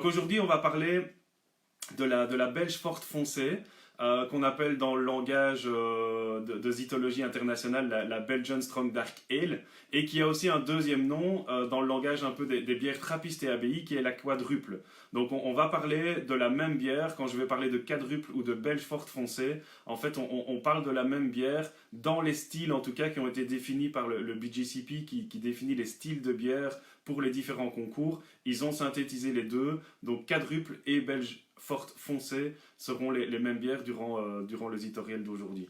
Donc aujourd'hui, on va parler de la Belge forte foncée, qu'on appelle dans le langage de zytologie internationale la Belgian Strong Dark Ale, et qui a aussi un deuxième nom dans le langage un peu des bières trappistes et abbayes, qui est la quadruple. Donc on va parler de la même bière. Quand je vais parler de quadruple ou de Belge forte foncée, en fait on parle de la même bière dans les styles en tout cas qui ont été définis par le BJCP qui définit les styles de bière pour les différents concours. Ils ont synthétisé les deux, donc quadruple et Belge forte foncée seront les mêmes bières durant le zitoriel d'aujourd'hui.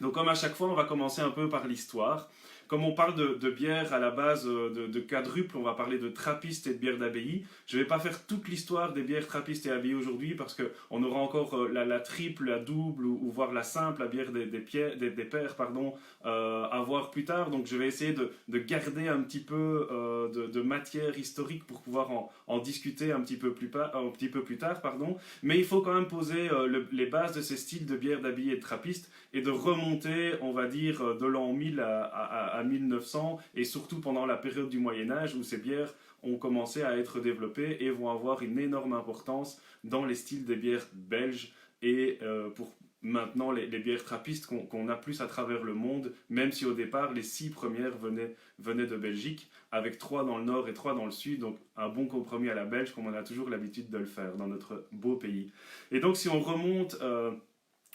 Donc comme à chaque fois, on va commencer un peu par l'histoire. Comme on parle de bière à la base de quadruple, on va parler de trappistes et de bières d'abbaye. Je ne vais pas faire toute l'histoire des bières trappistes et abbayes aujourd'hui parce qu'on aura encore la triple, la double ou voire la simple, la bière des pairs, à voir plus tard. Donc je vais essayer de garder un petit peu de matière historique pour pouvoir en discuter un petit peu plus tard. Mais il faut quand même poser les bases de ces styles de bières d'abbaye et de trappistes et de remonter, on va dire, de l'an 1000 à 1900 et surtout pendant la période du Moyen-Âge où ces bières ont commencé à être développées et vont avoir une énorme importance dans les styles des bières belges et pour maintenant les bières trappistes qu'on a plus à travers le monde, même si au départ les 6 premières venaient de Belgique, avec 3 dans le nord et 3 dans le sud, donc un bon compromis à la belge comme on a toujours l'habitude de le faire dans notre beau pays. Et donc si on remonte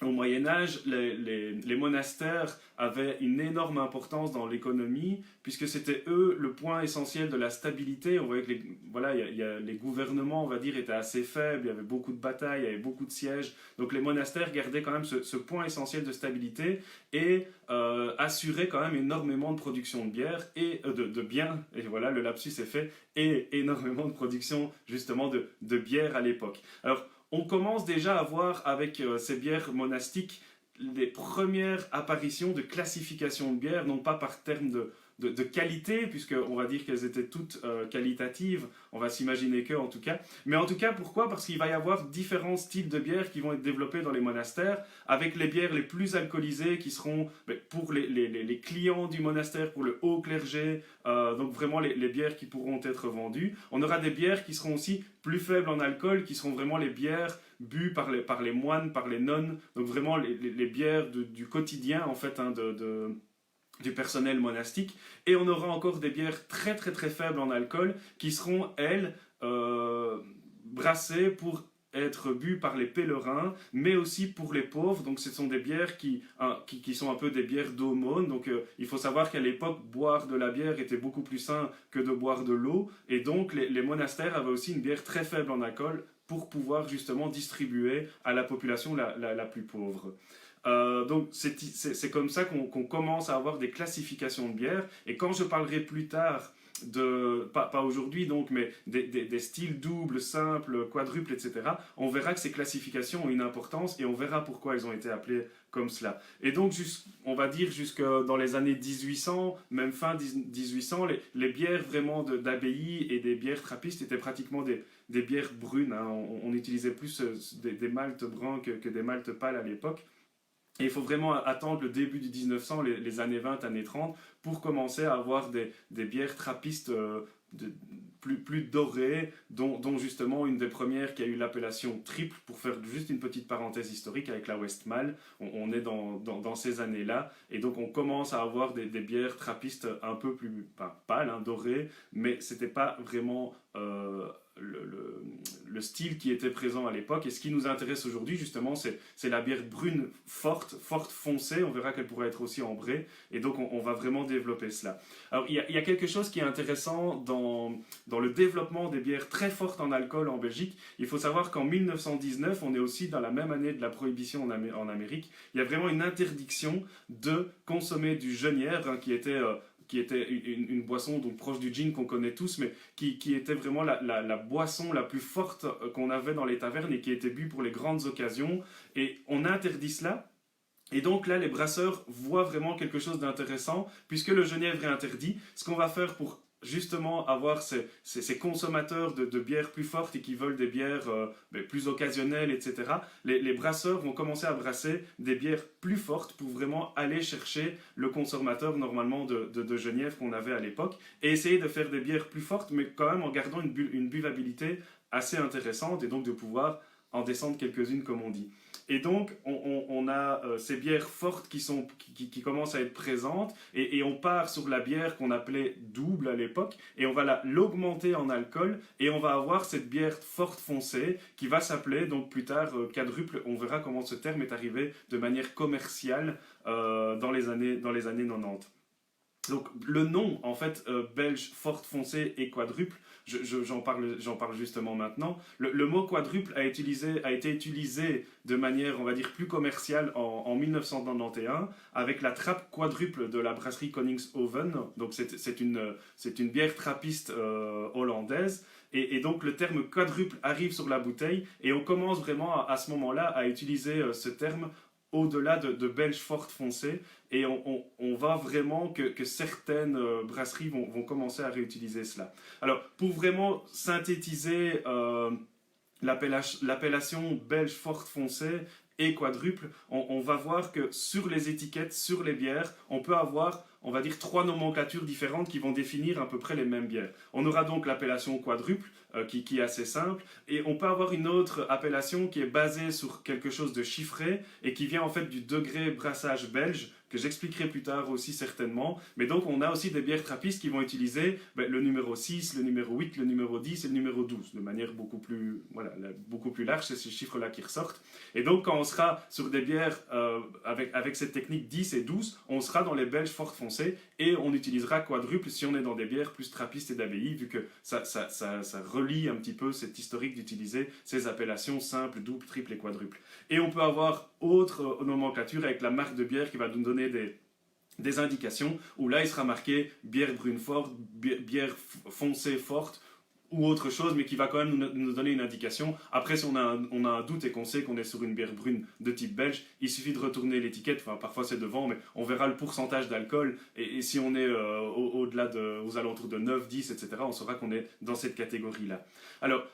au Moyen-Âge, les monastères avaient une énorme importance dans l'économie, puisque c'était eux le point essentiel de la stabilité. On voyait que les gouvernements, on va dire, étaient assez faibles, il y avait beaucoup de batailles, il y avait beaucoup de sièges. Donc les monastères gardaient quand même ce point essentiel de stabilité et assuraient quand même énormément de production de bière et de biens, et voilà, le lapsus est fait, et énormément de production justement de bière à l'époque. Alors, on commence déjà à voir avec ces bières monastiques les premières apparitions de classification de bières, non pas par terme de qualité, puisqu'on va dire qu'elles étaient toutes qualitatives, on va s'imaginer que en tout cas. Mais en tout cas, pourquoi? Parce qu'il va y avoir différents styles de bières qui vont être développés dans les monastères, avec les bières les plus alcoolisées qui seront pour les clients du monastère, pour le haut clergé, donc vraiment les bières qui pourront être vendues. On aura des bières qui seront aussi plus faibles en alcool, qui seront vraiment les bières bues par les moines, par les nonnes, donc vraiment les bières du quotidien en fait, du personnel monastique. Et on aura encore des bières très très très faibles en alcool qui seront, elles, brassées pour être bues par les pèlerins, mais aussi pour les pauvres. Donc ce sont des bières qui sont un peu des bières d'aumône. Donc il faut savoir qu'à l'époque, boire de la bière était beaucoup plus sain que de boire de l'eau. Et donc les monastères avaient aussi une bière très faible en alcool pour pouvoir justement distribuer à la population la plus pauvre. Donc c'est comme ça qu'on commence à avoir des classifications de bières. Et quand je parlerai plus tard pas aujourd'hui donc, mais des styles doubles, simples, quadruples, etc., on verra que ces classifications ont une importance et on verra pourquoi elles ont été appelées comme cela. Et donc, on va dire jusque dans les années 1800, même fin 1800, les bières vraiment d'abbaye et des bières trappistes étaient pratiquement des bières brunes. Hein. On utilisait plus des maltes bruns que des maltes pâles à l'époque. Et il faut vraiment attendre le début du 1900, les années 20, années 30, pour commencer à avoir des bières trappistes plus dorées, dont justement une des premières qui a eu l'appellation triple, pour faire juste une petite parenthèse historique avec la Westmalle. On est dans ces années-là, et donc on commence à avoir des bières trappistes un peu plus pâles, hein, dorées, mais c'était pas vraiment le style qui était présent à l'époque. Et ce qui nous intéresse aujourd'hui, justement, c'est la bière brune forte foncée. On verra qu'elle pourrait être aussi ambrée. Et donc, on va vraiment développer cela. Alors, il y a quelque chose qui est intéressant dans le développement des bières très fortes en alcool en Belgique. Il faut savoir qu'en 1919, on est aussi dans la même année de la prohibition en Amérique. Il y a vraiment une interdiction de consommer du genièvre, hein, qui était une boisson donc proche du gin qu'on connaît tous, mais qui était vraiment la boisson la plus forte qu'on avait dans les tavernes et qui était bue pour les grandes occasions. Et on interdit cela. Et donc là, les brasseurs voient vraiment quelque chose d'intéressant, puisque le genièvre est interdit. Ce qu'on va faire pour justement avoir ces consommateurs de bières plus fortes et qui veulent des bières plus occasionnelles, etc., les brasseurs vont commencer à brasser des bières plus fortes pour vraiment aller chercher le consommateur normalement de Genièvre qu'on avait à l'époque et essayer de faire des bières plus fortes, mais quand même en gardant une buvabilité assez intéressante et donc de pouvoir en descendre quelques-unes comme on dit. Et donc, on a ces bières fortes qui commencent à être présentes et on part sur la bière qu'on appelait double à l'époque et on va l'augmenter en alcool et on va avoir cette bière forte foncée qui va s'appeler donc plus tard quadruple. On verra comment ce terme est arrivé de manière commerciale dans les années 90. Donc le nom en fait belge forte foncée et quadruple, j'en parle justement maintenant. Le mot quadruple a été utilisé de manière on va dire plus commerciale en 1991 avec la trappe quadruple de la brasserie Koningshoven. Donc c'est une bière trappiste hollandaise. Et donc le terme quadruple arrive sur la bouteille et on commence vraiment à ce moment-là à utiliser ce terme au-delà de belge forte foncée et on va vraiment que certaines brasseries vont commencer à réutiliser cela. Alors pour vraiment synthétiser l'appellation belge forte foncée et quadruple, on va voir que sur les étiquettes, sur les bières, on peut avoir, on va dire, 3 nomenclatures différentes qui vont définir à peu près les mêmes bières. On aura donc l'appellation quadruple, qui est assez simple, et on peut avoir une autre appellation qui est basée sur quelque chose de chiffré et qui vient en fait du degré brassage belge, que j'expliquerai plus tard aussi certainement. Mais donc on a aussi des bières trappistes qui vont utiliser le numéro 6, le numéro 8, le numéro 10 et le numéro 12, de manière beaucoup plus large, c'est ces chiffres-là qui ressortent. Et donc quand on sera sur des bières avec cette technique 10 et 12, on sera dans les belges fortes foncées et on utilisera quadruple si on est dans des bières plus trappistes et d'abbaye, vu que ça relie un petit peu cet historique d'utiliser ces appellations simples, double, triple et quadruple. Et on peut avoir autre nomenclature avec la marque de bière qui va nous donner des indications, où là il sera marqué bière brune forte, bière foncée forte, ou autre chose, mais qui va quand même nous donner une indication. Après, si on a un doute et qu'on sait qu'on est sur une bière brune de type belge, il suffit de retourner l'étiquette, enfin parfois c'est devant, mais on verra le pourcentage d'alcool, et si on est au-delà aux alentours de 9, 10, etc., on saura qu'on est dans cette catégorie-là. Alors,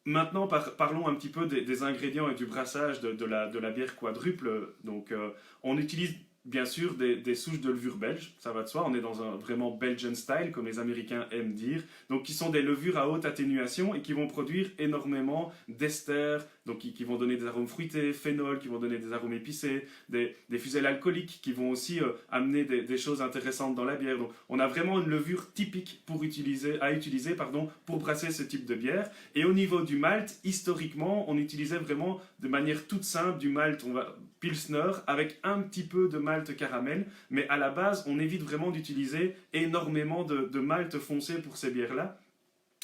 maintenant, parlons un petit peu des ingrédients et du brassage de la bière quadruple. Donc, on utilise bien sûr des souches de levure belge, ça va de soi, on est dans un vraiment Belgian style, comme les Américains aiment dire, donc qui sont des levures à haute atténuation et qui vont produire énormément d'esters, donc qui vont donner des arômes fruités, phénol, qui vont donner des arômes épicés, des fuseels alcooliques qui vont aussi amener des choses intéressantes dans la bière. Donc on a vraiment une levure typique pour utiliser pour brasser ce type de bière. Et au niveau du malt, historiquement, on utilisait vraiment de manière toute simple du malt, Pilsner avec un petit peu de malt caramel, mais à la base, on évite vraiment d'utiliser énormément de malt foncé pour ces bières-là.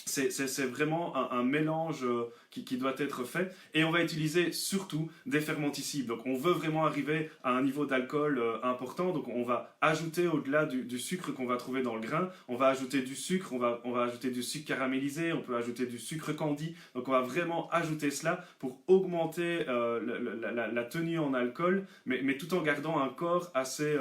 C'est vraiment un mélange qui doit être fait et on va utiliser surtout des fermenticides. Donc on veut vraiment arriver à un niveau d'alcool important, donc on va ajouter au-delà du sucre qu'on va trouver dans le grain, on va ajouter du sucre, on va ajouter du sucre caramélisé, on peut ajouter du sucre candi, donc on va vraiment ajouter cela pour augmenter la tenue en alcool, mais tout en gardant un corps assez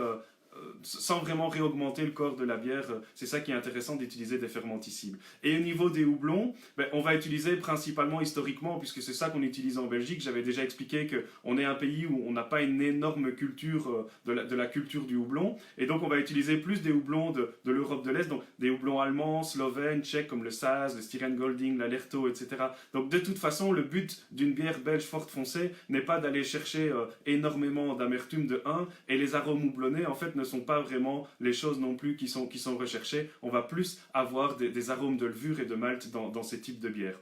sans vraiment réaugmenter le corps de la bière. C'est ça qui est intéressant d'utiliser des fermenticides. Et au niveau des houblons, on va utiliser principalement historiquement, puisque c'est ça qu'on utilise en Belgique. J'avais déjà expliqué qu'on est un pays où on n'a pas une énorme culture de la culture du houblon, et donc on va utiliser plus des houblons de l'Europe de l'Est, donc des houblons allemands, slovènes, tchèques, comme le Saz, le Styrian Golding, l'Alerto, etc. Donc de toute façon, le but d'une bière belge forte foncée n'est pas d'aller chercher énormément d'amertume de 1, et les arômes houblonnés, en fait, ne sont pas vraiment les choses non plus qui sont recherchées. On va plus avoir des arômes de levure et de malt dans ces types de bières.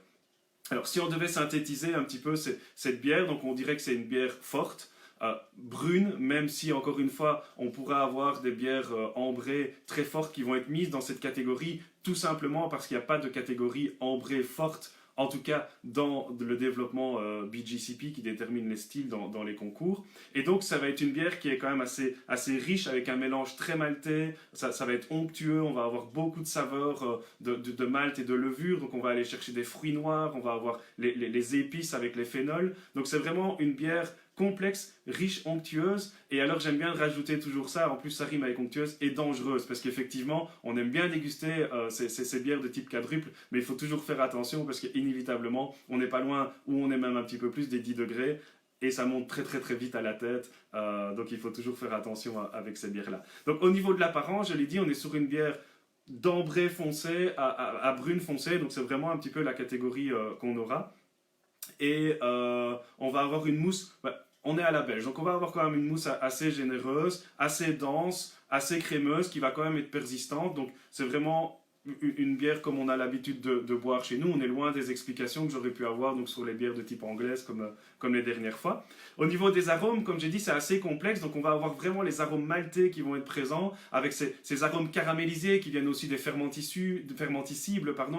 Alors, si on devait synthétiser un petit peu cette bière, donc on dirait que c'est une bière forte, brune, même si, encore une fois, on pourra avoir des bières ambrées très fortes qui vont être mises dans cette catégorie, tout simplement parce qu'il n'y a pas de catégorie ambrée forte, en tout cas dans le développement BJCP qui détermine les styles dans les concours. Et donc ça va être une bière qui est quand même assez riche, avec un mélange très maltais, ça va être onctueux, on va avoir beaucoup de saveurs de malt et de levure, donc on va aller chercher des fruits noirs, on va avoir les épices avec les phénols, donc c'est vraiment une bière complexe, riche, onctueuse, et alors j'aime bien rajouter toujours ça, en plus ça rime avec onctueuse, et dangereuse, parce qu'effectivement on aime bien déguster ces bières de type quadruple, mais il faut toujours faire attention, parce qu'inévitablement on n'est pas loin, ou on est même un petit peu plus des 10 degrés, et ça monte très très très vite à la tête, donc il faut toujours faire attention avec ces bières-là. Donc au niveau de l'apparence, je l'ai dit, on est sur une bière d'ambré foncé à brune foncée, donc c'est vraiment un petit peu la catégorie qu'on aura. Et on va avoir une mousse, bah, on est à la belge, donc on va avoir quand même une mousse assez généreuse, assez dense, assez crémeuse, qui va quand même être persistante, donc c'est vraiment une bière comme on a l'habitude de boire chez nous. On est loin des explications que j'aurais pu avoir donc, sur les bières de type anglaise comme les dernières fois. Au niveau des arômes, comme j'ai dit, c'est assez complexe. Donc on va avoir vraiment les arômes maltais qui vont être présents, avec ces arômes caramélisés qui viennent aussi des fermenticibles, pardon,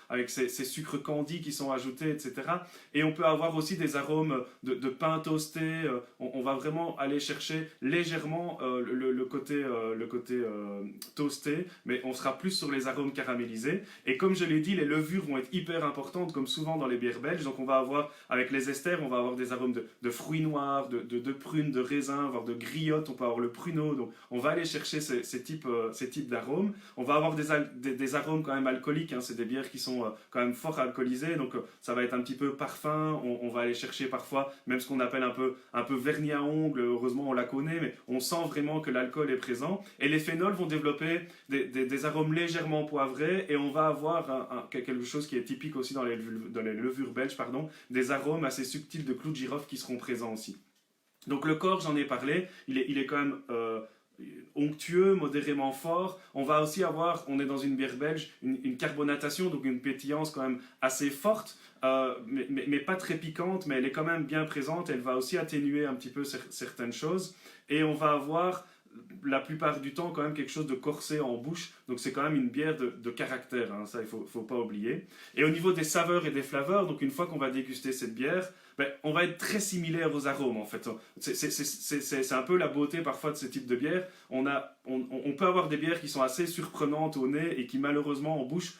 avec ces sucres candis qui sont ajoutés, etc. Et on peut avoir aussi des arômes de pain toasté. On va vraiment aller chercher légèrement le côté toasté, mais on sera plus sur les arômes caramélisés. Et comme je l'ai dit, les levures vont être hyper importantes, comme souvent dans les bières belges. Donc on va avoir, avec les esters, on va avoir des arômes de fruits noirs, de prunes, de raisins, voire de griottes. On peut avoir le pruneau. Donc on va aller chercher ces types d'arômes. On va avoir des arômes quand même alcooliques. Hein. C'est des bières qui sont quand même fort alcoolisées. Donc ça va être un petit peu parfum. On va aller chercher parfois même ce qu'on appelle un peu vernis à ongles. Heureusement, on la connaît, mais on sent vraiment que l'alcool est présent. Et les phénols vont développer des arômes légèrement poivrés, et on va avoir quelque chose qui est typique aussi dans les levures belges, pardon, des arômes assez subtils de clous de girofle qui seront présents aussi. Donc le corps, j'en ai parlé, il est quand même onctueux, modérément fort. On va aussi avoir, on est dans une bière belge, une carbonatation, donc une pétillance quand même assez forte, mais pas très piquante, mais elle est quand même bien présente. Elle va aussi atténuer un petit peu certaines choses. Et on va avoir la plupart du temps quand même quelque chose de corsé en bouche, donc c'est quand même une bière de caractère, hein, ça il faut pas oublier. Et au niveau des saveurs et des flaveurs, donc une fois qu'on va déguster cette bière, ben, on va être très similaire aux arômes en fait. C'est un peu la beauté parfois de ce type de bière. On peut avoir des bières qui sont assez surprenantes au nez et qui malheureusement en bouche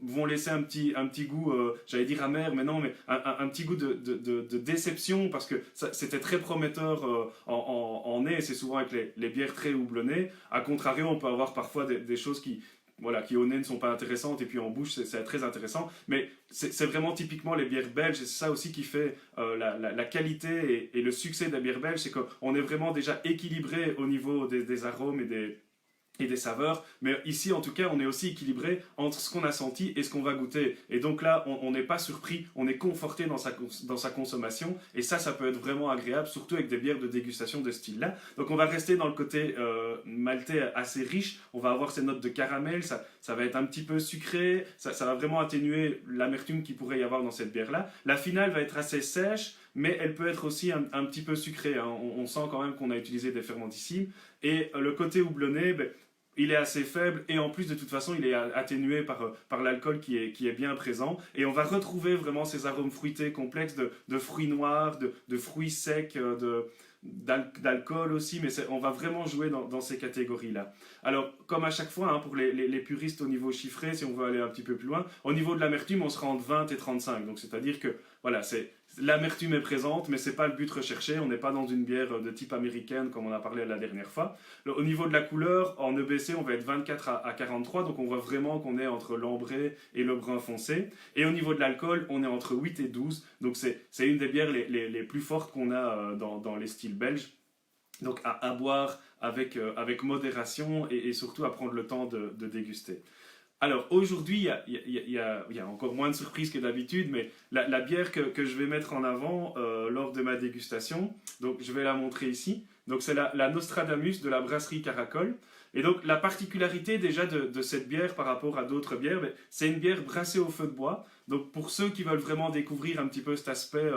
vont laisser un petit goût, j'allais dire amer, mais non, mais un petit goût de déception, parce que c'était très prometteur en nez, et c'est souvent avec les bières très houblonnées. A contrario, on peut avoir parfois des choses qui au nez ne sont pas intéressantes, et puis en bouche c'est très intéressant, mais c'est vraiment typiquement les bières belges, et c'est ça aussi qui fait la qualité et le succès de la bière belge, c'est qu'on est vraiment déjà équilibré au niveau des arômes et des saveurs, mais ici en tout cas on est aussi équilibré entre ce qu'on a senti et ce qu'on va goûter, et donc là on n'est pas surpris, on est conforté dans sa consommation, et ça peut être vraiment agréable, surtout avec des bières de dégustation de ce style là. Donc on va rester dans le côté maltais assez riche, on va avoir ces notes de caramel, ça va être un petit peu sucré, ça va vraiment atténuer l'amertume qu'il pourrait y avoir dans cette bière là. La finale va être assez sèche, mais elle peut être aussi un petit peu sucrée, hein. On sent quand même qu'on a utilisé des fermenticides, et le côté houblonné, ben, il est assez faible, et en plus de toute façon il est atténué par l'alcool qui est bien présent, et on va retrouver vraiment ces arômes fruités complexes de fruits noirs, de fruits secs, d'alcool aussi, mais on va vraiment jouer dans ces catégories-là. Alors, comme à chaque fois, hein, pour les puristes au niveau chiffré, si on veut aller un petit peu plus loin, au niveau de l'amertume, on sera entre 20 et 35, donc c'est-à-dire que voilà, l'amertume est présente, mais c'est pas le but recherché. On n'est pas dans une bière de type américaine comme on a parlé la dernière fois. Au niveau de la couleur, en EBC, on va être 24 à 43, donc on voit vraiment qu'on est entre l'ambré et le brun foncé. Et au niveau de l'alcool, on est entre 8 et 12, donc c'est une des bières les plus fortes qu'on a dans les styles belges. Donc à boire avec modération, et surtout à prendre le temps de déguster. Alors aujourd'hui, il y a encore moins de surprises que d'habitude, mais la bière que je vais mettre en avant lors de ma dégustation, donc je vais la montrer ici. Donc c'est la Nostradamus de la brasserie Caracol. Et donc la particularité déjà de cette bière par rapport à d'autres bières, ben, c'est une bière brassée au feu de bois. Donc pour ceux qui veulent vraiment découvrir un petit peu cet aspect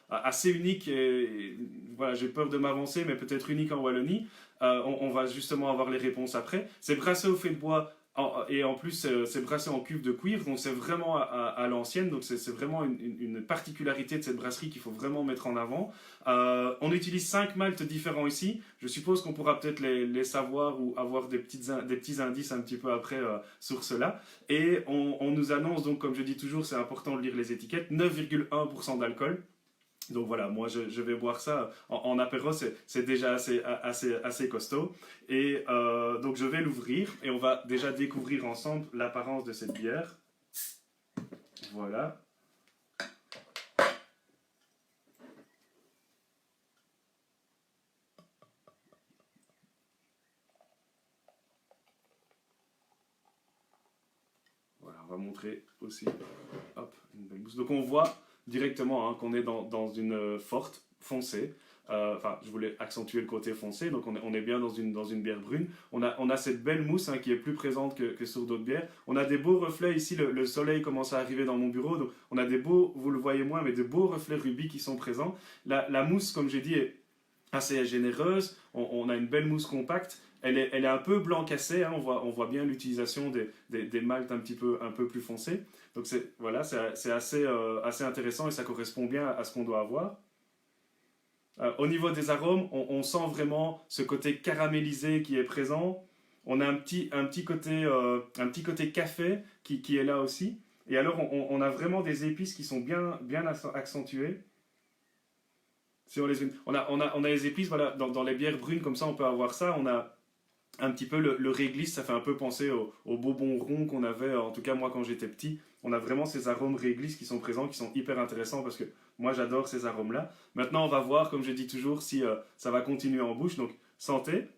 assez unique, et voilà, j'ai peur de m'avancer, mais peut-être unique en Wallonie, on va justement avoir les réponses après. C'est brassé au feu de bois. Et en plus, c'est brassé en cuve de cuivre, donc c'est vraiment à l'ancienne, donc c'est vraiment une particularité de cette brasserie qu'il faut vraiment mettre en avant. On utilise 5 maltes différents ici, je suppose qu'on pourra peut-être les savoir ou avoir des petits indices un petit peu après sur cela. Et on nous annonce, donc comme je dis toujours, c'est important de lire les étiquettes, 9,1% d'alcool. Donc voilà, moi je vais boire ça en apéro, c'est déjà assez costaud. Et donc je vais l'ouvrir, et on va déjà découvrir ensemble l'apparence de cette bière. Voilà. on va montrer aussi, hop, une belle mousse. Donc on voit directement qu'on est dans une forte foncée. Enfin, je voulais accentuer le côté foncé, donc on est bien dans une bière brune. On a cette belle mousse qui est plus présente que sur d'autres bières. On a des beaux reflets ici, le soleil commence à arriver dans mon bureau, donc on a des beaux, vous le voyez moins, mais de beaux reflets rubis qui sont présents. La mousse, comme j'ai dit, est assez généreuse. On a une belle mousse compacte. Elle est un peu blanc cassé, on voit bien l'utilisation des maltes un peu plus foncés. Donc voilà, c'est assez intéressant et ça correspond bien à ce qu'on doit avoir. Au niveau des arômes, on sent vraiment ce côté caramélisé qui est présent. On a un petit côté café qui est là aussi. Et alors, on a vraiment des épices qui sont bien accentuées. Si on a les épices, voilà, dans les bières brunes, comme ça, on peut avoir ça. On a un petit peu le réglisse, ça fait un peu penser au bonbon rond qu'on avait, en tout cas moi quand j'étais petit. On a vraiment ces arômes réglisse qui sont présents, qui sont hyper intéressants parce que moi j'adore ces arômes-là. Maintenant on va voir, comme je dis toujours, si ça va continuer en bouche. Donc santé.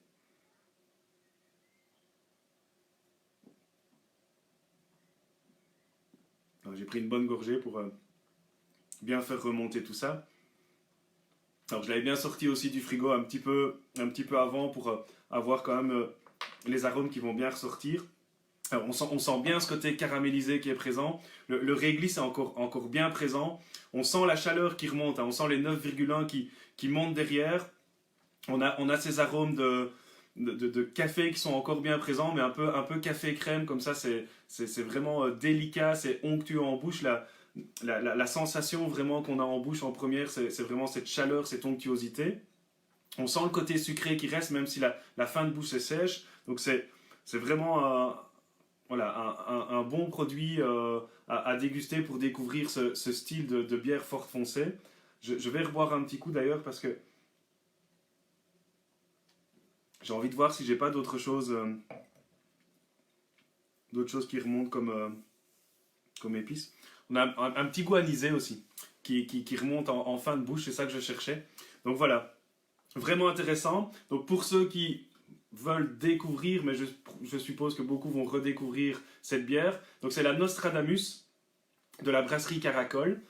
J'ai pris une bonne gorgée pour bien faire remonter tout ça. Alors je l'avais bien sorti aussi du frigo un petit peu avant pour avoir quand même les arômes qui vont bien ressortir. Alors, on sent bien ce côté caramélisé qui est présent. Le réglisse est encore bien présent. On sent la chaleur qui remonte. On sent les 9,1 qui montent derrière. On a ces arômes de café qui sont encore bien présents, mais un peu café crème. Comme ça, c'est vraiment délicat, c'est onctueux en bouche. La sensation vraiment qu'on a en bouche en première, c'est vraiment cette chaleur, cette onctuosité. On sent le côté sucré qui reste, même si la fin de bouche est sèche. Donc c'est vraiment un bon produit à déguster pour découvrir ce style de bière forte foncée. Je vais reboire un petit coup d'ailleurs parce que j'ai envie de voir si j'ai pas d'autres choses qui remontent comme épices. On a un petit goût anisé aussi qui remonte en fin de bouche, c'est ça que je cherchais. Donc voilà, vraiment intéressant. Donc pour ceux qui veulent découvrir, mais je suppose que beaucoup vont redécouvrir cette bière. Donc c'est la Nostradamus de la brasserie Caracol.